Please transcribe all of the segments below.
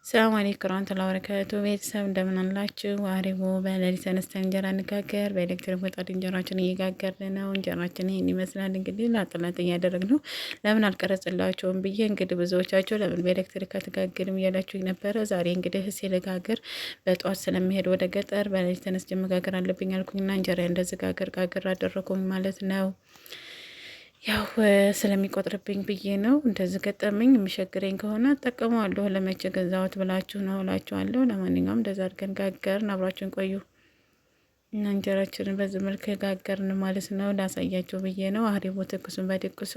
ሰላም አለይኩም ወራህመቱላሂ ወበረካቱ። ቤተሰብ እንደምን አላችሁ? አሪቦ በሌሊት ተነስተን እንጀራ እንጋገር። በኤሌክትሪክ ምጣድ እንጀራችን እየጋገርን ነው። እንጀራችን ይሄን ይመስላል። እንግዲህ ላጥላት እያደረግን ነው። ለምን አልቀረጽላችሁም ብዬ እንግዲህ ብዙዎቻችሁ ለምን በኤሌክትሪክ አትጋግርም እያላችሁ ነበረ። ዛሬ እንግዲህ ልጋግር በጧት ስለሚሄድ ወደ ገጠር በሌሊት ተነስቼ መጋገር አለብኝ አልኩኝና እንጀራ እንደዚህ ጋገር አደረኩኝ ማለት ነው። ያው ስለሚቆጥርብኝ ብዬ ነው እንደዚህ ገጠመኝ። የሚሸግረኝ ከሆነ እጠቀመዋለሁ። ለመቼ ገዛሁት ብላችሁ ነው እላችኋለሁ። ለማንኛውም እንደዛ አድርገን ጋገርን። አብራችሁን ቆዩ እና እንጀራችንን በዚህ መልክ ጋገርን ማለት ነው። ላሳያችሁ ብዬ ነው። አሪቦ ትኩሱን በድቁሱ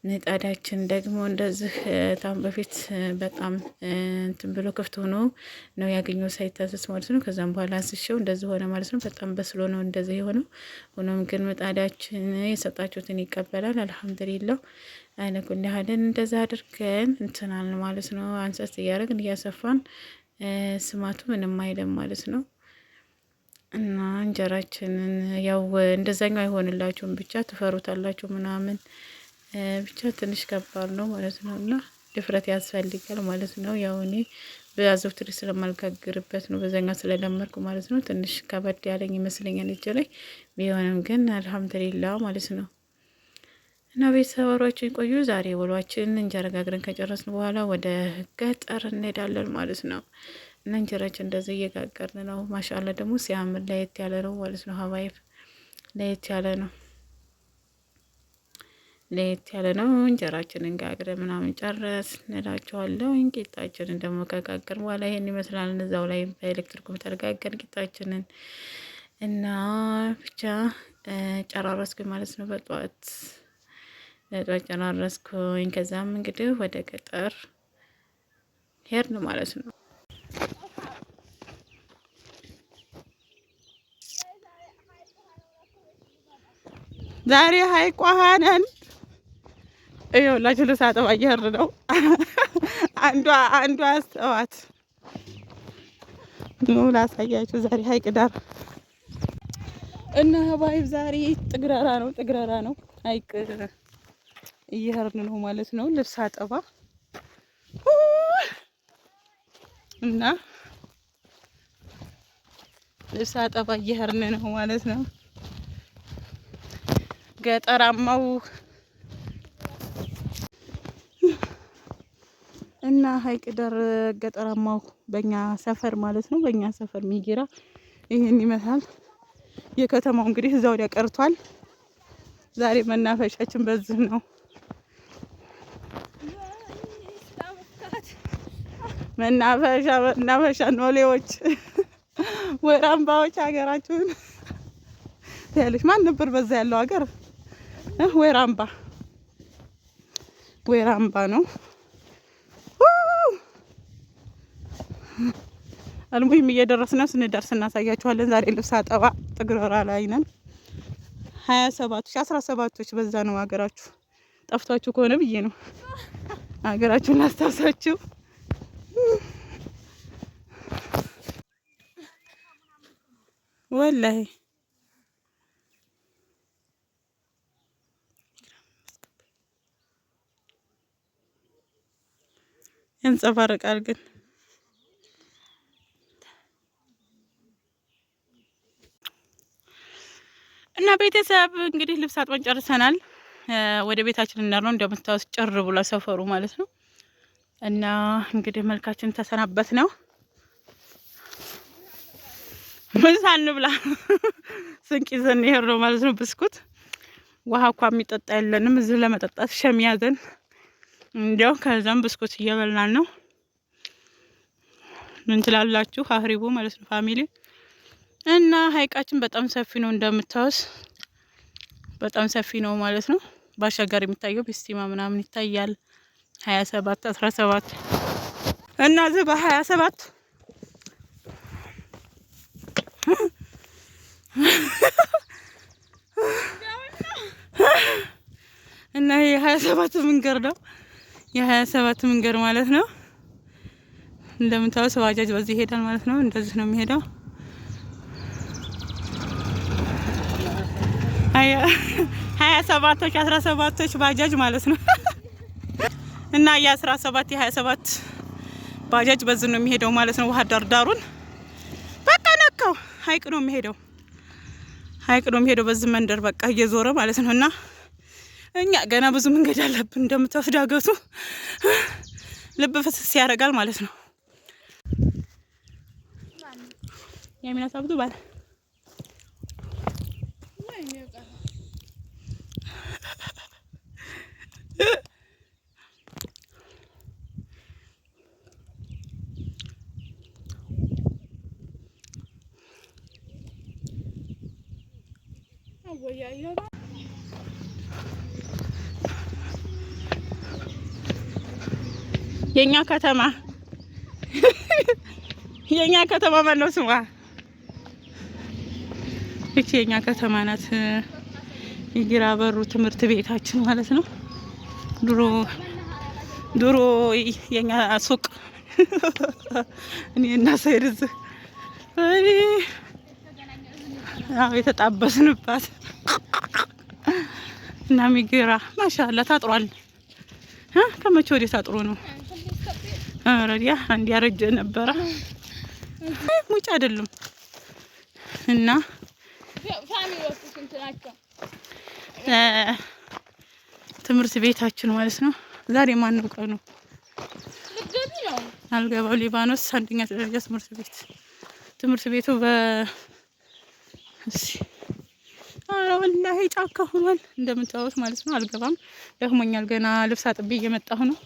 ምጣዳችን ደግሞ እንደዚህ ታም በፊት በጣም እንትን ብሎ ክፍት ሆኖ ነው ያገኘው ሳይታሰስ ማለት ነው። ከዛም በኋላ አንስሼው እንደዚህ ሆነ ማለት ነው። በጣም በስሎ ነው እንደዚህ የሆነው። ሆኖም ግን ምጣዳችን የሰጣችሁትን ይቀበላል። አልሐምዱሊላህ አይነኩን ያህልን እንደዛ አድርገን እንትናል ማለት ነው። አንሰስ እያደረግን እያሰፋን ስማቱ ምንም አይልም ማለት ነው። እና እንጀራችንን ያው እንደዛኛው አይሆንላችሁም፣ ብቻ ትፈሩታላችሁ ምናምን ብቻ ትንሽ ከባድ ነው ማለት ነው። እና ድፍረት ያስፈልጋል ማለት ነው። ያው እኔ በአዘውትሪ ስለማልጋግርበት ነው፣ በዛኛው ስለለመድኩ ማለት ነው። ትንሽ ከበድ ያለኝ ይመስለኛል እጅ ላይ ቢሆንም ግን አልሐምዱሊላህ ማለት ነው። እና ቤተሰቦቻችን ቆዩ። ዛሬ ውሏችን እንጀራ ጋግረን ከጨረስን በኋላ ወደ ገጠር እንሄዳለን ማለት ነው። እና እንጀራችን እንደዚህ እየጋገርን ነው። ማሻአላ ደግሞ ሲያምር ለየት ያለ ነው ማለት ነው። ሀባይብ ለየት ያለ ነው። ለየት ያለ ነው። እንጀራችንን ጋግረን ምናምን ጨረስ እንላቸዋለሁ። ቂጣችንን ደግሞ ከጋገርን በኋላ ይሄን ይመስላል። እዛው ላይ በኤሌክትሪክ ተጋገርን ቂጣችንን እና ብቻ ጨራረስኩኝ ማለት ነው። በጧት ጨራረስኩኝ። ከዛም እንግዲህ ወደ ገጠር ሄድን ማለት ነው። ዛሬ ሀይቅ ውሃ ነን። ይኸውላችሁ ልሳጠብ እየሄድን ነው። አንዷ አስተዋት ነው ላሳያችሁ። ዛሬ ሀይቅ ዳር እና ሀባይብ ዛሬ ጥግረራ ነው። ሀይቅ እየሄድን ነው ማለት ነው። ልብስ አጠባ እና ልብስ አጠባ እየሄድን ነው ማለት ነው። ገጠራማው እና ሀይቅ ዳር ገጠራማው በእኛ ሰፈር ማለት ነው። በእኛ ሰፈር ሚጊራ ይሄን ይመስላል። የከተማው እንግዲህ እዛው ላይ ቀርቷል። ዛሬ መናፈሻችን በዚህ ነው። መናፈሻ ኖሌዎች ወራምባዎች ሀገራችሁን ያለሽ ማን ነበር በዛ ያለው ሀገር? ወራምባ ነው። አልሙሂም እየደረስን ነው። ስንደርስ እናሳያችኋለን። ዛሬ ልብስ አጠባ ጥግረራ ላይ ነን። 17 በዛ ነው ሀገራችሁ። ጠፍቷችሁ ከሆነ ብዬ ነው ሀገራችሁን ላስታውሳችሁ። ወላሂ ያንጸባርቃል ግን እና ቤተሰብ እንግዲህ ልብስ አጥበን ጨርሰናል። ወደ ቤታችን እናርነው። እንደምታዩት ጭር ብሎ ሰፈሩ ማለት ነው። እና እንግዲህ መልካችን ተሰናበት ነው። ምሳ እንብላ ስንቅ ይዘን ይሄር ነው ማለት ነው። ብስኩት ውሃ እንኳን የሚጠጣ የለንም እዚህ ለመጠጣት ሸሚያዘን እንዲያው ከዛም ብስኩት እየበላን ነው። ምን ትላላችሁ? አህሪቡ ማለት ነው ፋሚሊ። እና ሀይቃችን በጣም ሰፊ ነው እንደምታዩት፣ በጣም ሰፊ ነው ማለት ነው። ባሻገር የሚታየው ቢስቲማ ምናምን ይታያል። 27 17 እና እዚህ በ27 እና የ27 መንገድ ነው። የ27 መንገድ ማለት ነው። እንደምታዩት ባጃጅ በዚህ ይሄዳል ማለት ነው። እንደዚህ ነው የሚሄደው። 27ቶች 17ቶች ባጃጅ ማለት ነው። እና የ17 የ27 ባጃጅ በዚህ ነው የሚሄደው ማለት ነው። ውሃ ዳርዳሩን በቃ ነካው ሀይቅ ነው የሚሄደው። ሀይቅ ነው የሚሄደው በዚህ መንደር በቃ እየዞረ ማለት ነው። እና እኛ ገና ብዙ መንገድ አለብን እንደምታዩት ዳገቱ ልብ ፍስስ ያደርጋል ማለት ነው። የሚናሳብቱ ባለ የኛ ከተማ ማን ነው ስሟ? እቺ የኛ ከተማ ናት። ይግራ በሩ ትምህርት ቤታችን ማለት ነው። ድሮ የኛ ሱቅ እኔና ሰይርዝ የተጣበስንባት እና ሚግራ ማሻአላ ታጥሯል። ከመቼ ወዲህ ታጥሮ ነው? አረዲያ አንድ ያረጀ ነበረ ሙጭ አይደለም። እና ትምህርት ቤታችን ማለት ነው። ዛሬ ማን ነው ቀኑ? አልገባው ሊባኖስ አንደኛ ደረጃ ትምህርት ቤቱ አረ ወላሂ ጫካ ሆኗል እንደምታዩት ማለት ነው። አልገባም ደክሞኛል። ገና ልብስ አጥቤ እየመጣሁ ነው።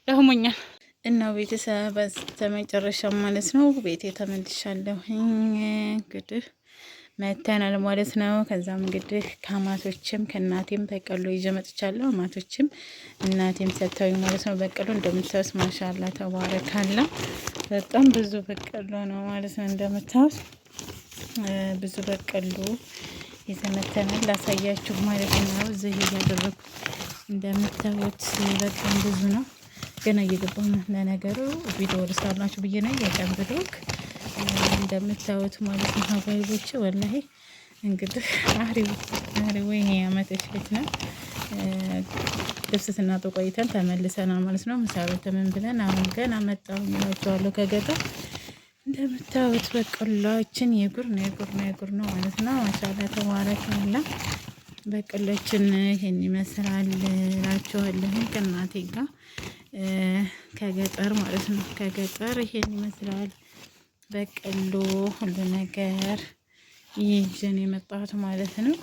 ደክሞኛል። እና ቤተሰብ በስተመጨረሻ ማለት ነው ቤቴ ተመልሻለሁ። እንግዲህ መተናል ማለት ነው። ከዛም እንግዲህ ከአማቶችም ከእናቴም በቀሎ ይዤ መጥቻለሁ። አማቶችም እናቴም ሰጥተውኝ ማለት ነው። በቀሎ እንደምታዩት ማሻአላ ተባረካላ በጣም ብዙ በቀሎ ነው ማለት ነው። እንደምታዩት ብዙ በቀሎ የተመተናል ላሳያችሁ ማለት ነው። እዚህ እያደረኩ እንደምታዩት በጣም ብዙ ነው። ገና እየገባሁ ነው። ለነገሩ ቪዲዮ ልስራላችሁ ብዬ ነው እያቀብልኩ እንደምታዩት ማለት ነው። ሀባይቦቼ ወላሂ እንግዲህ አህሪው ይሄ አመት እሽት ነው። ልብስ ስናጥብ ቆይተን ተመልሰናል ማለት ነው። ምሳ በልተን ብለን አሁን ገና መጣሁ እላችኋለሁ ከገጠር። እንደምታዩት በቀላችን የጉር ነው ማለት ነው። ማሻአላ ተባረከላ በቀላችን ይሄን ይመስላል እላችኋለሁ። ከእናቴ ጋር ከገጠር ማለት ነው። ከገጠር ይሄን ይመስላል በቀሎ ሁሉ ነገር ይዤን የመጣሁት ማለት ነው።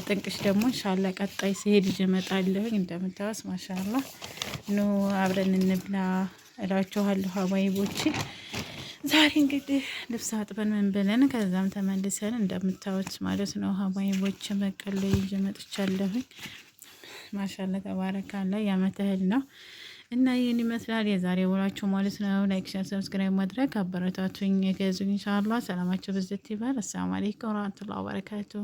ጥንቅሽ ደግሞ ኢንሻአላህ ቀጣይ ሲሄድ ይዤ እመጣለሁ። እንደምታዩት ማሻአላ ኑ አብረን እንብላ እላችኋለሁ ሀባይቦቼ። ዛሬ እንግዲህ ልብስ አጥበን ምን ብለን ከዛም ተመልሰን እንደምታዩት ማለት ነው ሀባይቦቼ በቀሎ ይዤ መጥቻለሁ። ማሻአላ ተባረካላ ያመት እህል ነው። እና ይህን ይመስላል የዛሬ ውሏችሁ ማለት ነው። ላይክ፣ ሼር፣ ሰብስክራይብ ማድረግ አበረታቱኝ። ገዙኝ ኢንሻአላህ። ሰላማችሁ ብዝት ይበል። አሰላሙ አለይኩም ወራህመቱላሂ ወበረካቱሁ።